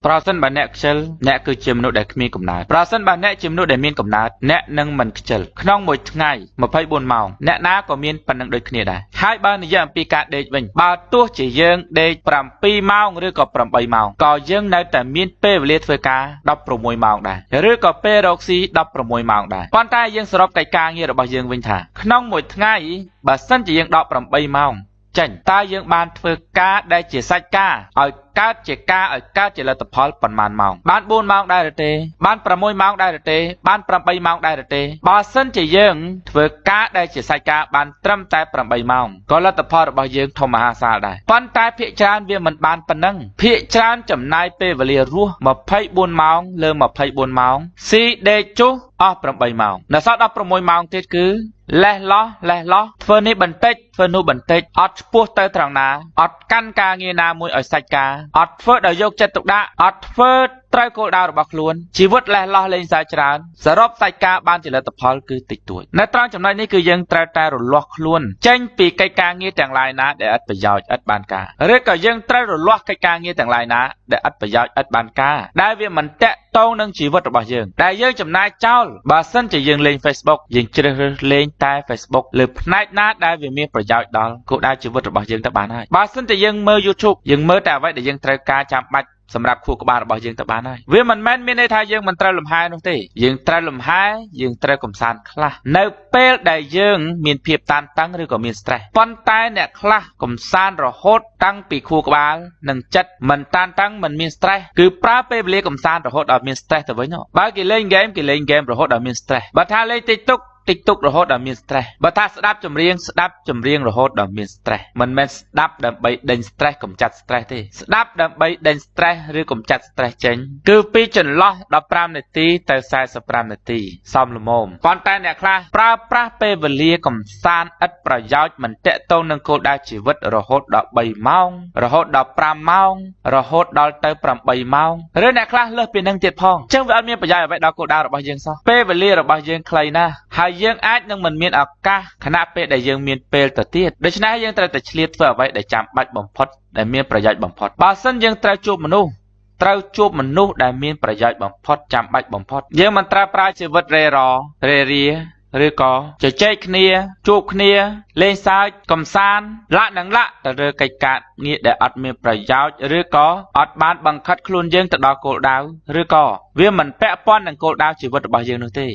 ប្រសិនបើអ្នកខ្ជិលអ្នកគឺជាមនុស្សដែលគ្មានកំណើតប្រសិនបើអ្នកជាមនុស្សដែលមានកំណើតអ្នកនឹងមិនខ្ជិលក្នុងមួយថ្ងៃ24ម៉ោងអ្នកណាក៏មានប៉ុណ្្នឹងដូចគ្នាដែរហើយបើនិយាយអំពីការដេកវិញបើទោះជាយើងដេក7ម៉ោងឬក៏8ម៉ោងក៏យើងនៅតែមានពេលវេលាធ្វើការ16ម៉ោងដែរឬក៏ពេលរកស៊ី16ម៉ោងដែរប៉ុន្តែយើងសរុបកិច្ចការងាររបស់យើងវិញថាក្នុងមួយថ្ងៃបើសិនជាយើង18ម៉ោងចេញតើយើងបានធ្វើការដែលជាសាច់ការឲ្យកើតជាការឲ្យកើតជាលទ្ធផលប៉ុន្មានម៉ោងបាន4ម៉ោងដែរឬទេបាន6ម៉ោងដែរឬទេបាន8ម៉ោងដែរឬទេបើសិនជាយើងធ្វើការដែលជាសាច់ការបានត្រឹមតែ8ម៉ោងក៏លទ្ធផលរបស់យើងធំមហាសាលដែរប៉ុន្តែភាគច្រើនវាមិនបានប៉ុណ្ណឹងភាគច្រើនចំណាយពេលវេលារស់24ម៉ោងលើ24ម៉ោងស៊ីដេកជុះអស់8ម៉ោងនៅសល់16ម៉ោងទៀតគឺលេះលោះធ្វើនេះបន្តិចធ្វើនោះបន្តិចអត់ឆ្ពោះទៅត្រង់ណាអត់កាន់ការងារណាមួយឲ្យសាច់ការអត់ធ្វើដោយយកចិត្តទុកដាក់អត់ធ្វើត្រូវគោលដៅរបស់ខ្លួនជីវិតលេះលោះលេងសើចច្រើនសរុបសាច់ការបានជាលទ្ធផលគឺតិចតួចនៅត្រង់ចំណុចនេះគឺយើងត្រូវតែរលាស់ខ្លួនចេញពីកិច្ចការងារទាំងឡាយណាដែលឥតប្រយោជន៍ឥតបានការឬក៏យើងត្រូវរលាស់កិច្ចការងារទាំងឡាយណាដែលឥតប្រយោជន៍ឥតបានការដែលវាមិនតាក់ទងនឹងជីវិតរបស់យើងដែលយើងចំណាយចោលបើសិនជាយើងលេង Facebook យើងជ្រើសរើសលេងតែ Facebook លើផ្នែកណាដែលវាមានប្រយោជន៍ដល់គោលដៅជីវិតរបស់យើងទៅបានហើយបើសិនជាយើងមើល YouTube យើងមើលតែអ្វីដែលយើងត្រូវការចាំបាច់សម្រាប់ខួរក្បាលរបស់យើងទៅបានហើយវាមិនមែនមានន័យថាយើងមិនត្រូវលំហែនោះទេយើងត្រូវលំហែយើងត្រូវកំសាន្តខ្លះនៅពេលដែលយើងមានភាពតានតឹងឬក៏មាន stress ប៉ុន្តែអ្នកខ្លះកំសាន្តរហូតតាំងពីខួរក្បាលនិងចិត្តមិនតានតឹងមិនមាន stress គឺប្រើពេលវេលាកំសាន្តរហូតដល់មាន stress ទៅវិញបើគេលេង game រហូតដល់មាន stress បើថាលេង TikTok រហូតដល់មាន stress បើថាស្ដាប់ចម្រៀងរហូតដល់មាន stress មិនមែនស្ដាប់ដើម្បីដេញ stress កម្ចាត់ stress ទេស្ដាប់ដើម្បីដេញ stress ឬកម្ចាត់ stress ចេញគឺពីចន្លោះ15នាទីទៅ45នាទីសមល្មមប៉ុន្តែអ្នកខ្លះប្រើប្រាស់ពេលវេលាកំសាន្តឥតប្រយោជន៍មិនតាក់ទងនឹងគោលដៅជីវិតរហូតដល់3ម៉ោងរហូតដល់5ម៉ោងរហូតដល់ទៅ8ម៉ោងឬអ្នកខ្លះលើសពីនឹងទៀតផងអញ្ចឹងវាអត់មានប្រយោជន៍អ្វីដល់គោលដៅរបស់យើងសោះពេលវេលារបស់យើងខ្លីណាស់ហើយយើងអាចនឹងមិនមានឱកាសខណៈពេលដែលយើងមានពេលទៅទៀតដូច្នេះយើងត្រូវតែឆ្លៀតធ្វើអ្វីដែលចាំបាច់បំផុតដែលមានប្រយោជន៍បំផុតបើសិនយើងត្រូវជួបមនុស្សដែលមានប្រយោជន៍បំផុតចាំបាច់បំផុតយើងមិនត្រូវប្រើជីវិតរេរាឬក៏ជជែកគ្នាជួបគ្នាលេងសើចកំសាន្តលាក់ទៅលើកិច្ចការងារដែលអត់មានប្រយោជន៍ឬក៏អត់បានបង្ខិតខ្លួនយើងទៅដល់គោលដៅឬក៏វាមិនពាក់ព័ន្ធនឹងគោលដៅជីវិតរបស់យើងនោះទេ